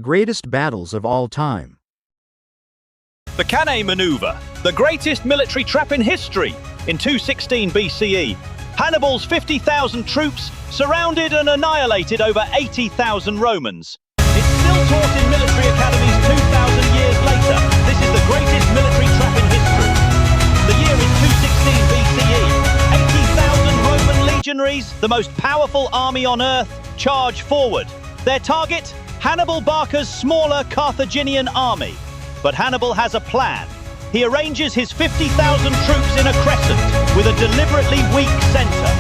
Greatest battles of all time. The Cannae Maneuver, the greatest military trap in history. In 216 BCE, Hannibal's 50,000 troops surrounded and annihilated over 80,000 Romans. It's still taught in military academies 2,000 years later. This is the greatest military trap in history. The year is 216 BCE. 80,000 Roman legionaries, the most powerful army on earth, charge forward. Their target? Hannibal Barca's smaller Carthaginian army. But Hannibal has a plan. He arranges his 50,000 troops in a crescent with a deliberately weak center.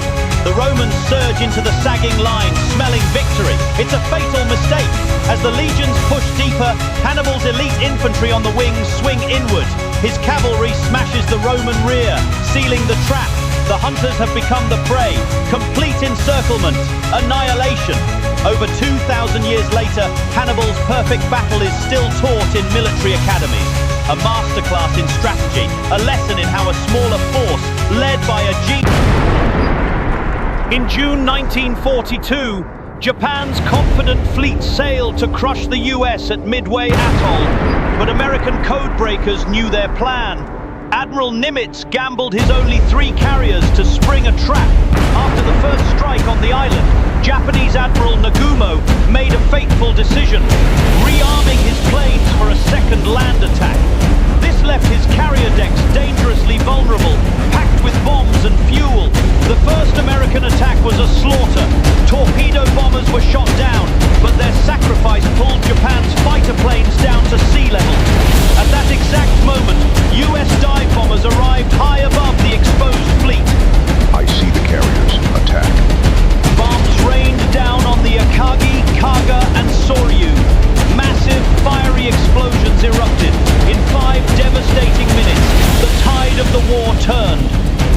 The Romans surge into the sagging line, smelling victory. It's a fatal mistake. As the legions push deeper, Hannibal's elite infantry on the wings swing inward. His cavalry smashes the Roman rear, sealing the trap. The hunters have become the prey. Complete encirclement, annihilation. Over 2,000 years later, Hannibal's perfect battle is still taught in military academies. A masterclass in strategy, a lesson in how a smaller force, led by a genius. In June 1942, Japan's confident fleet sailed to crush the US at Midway Atoll, but American codebreakers knew their plan. Admiral Nimitz gambled his only 3 carriers to spring a trap. After the first strike on the island, Japanese Admiral Nagumo made a fateful decision, rearming his planes for a second land attack. This left his carrier decks dangerously vulnerable, packed with bombs and fuel. The first American attack was a slaughter. Torpedo bombers were shot down, but their sacrifice pulled Japan's fighter planes down to sea level. At that exact moment, US dive bombers arrived high above the exposed fleet. I see the carriers. Attack. Bombs rained down on the Akagi, Kaga, and Soryu. Massive, fiery explosions erupted. In 5 devastating minutes, the tide of the war turned.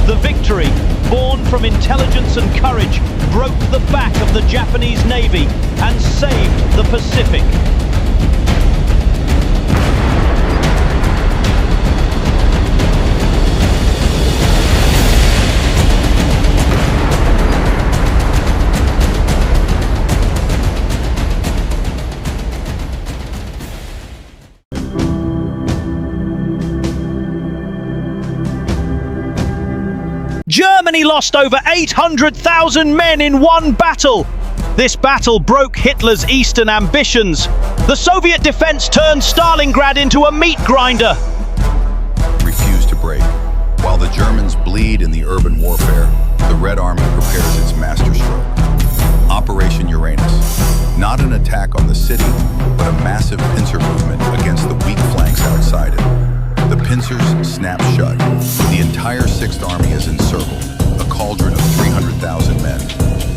The victory, born from intelligence and courage, broke the back of the Japanese Navy and saved the Pacific. Germany lost over 800,000 men in one battle. This battle broke Hitler's eastern ambitions. The Soviet defense turned Stalingrad into a meat grinder. Refuse to break. While the Germans bleed in the urban warfare, the Red Army prepares its masterstroke. Operation Uranus. Not an attack on the city, but a massive pincer movement against the weak flanks outside it. The pincers snap shut. The entire 6th Army is encircled, a cauldron of 300,000 men.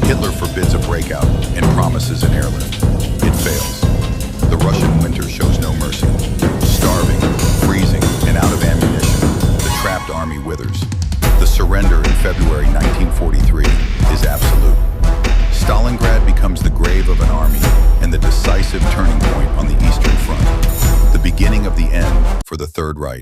Hitler forbids a breakout and promises an airlift. It fails. The Russian winter shows no mercy. Starving, freezing, and out of ammunition, the trapped army withers. The surrender in February 1943 is absolute. Stalingrad becomes the grave of an army and the decisive turning point on the Eastern Front. The beginning of the end for the Third Reich.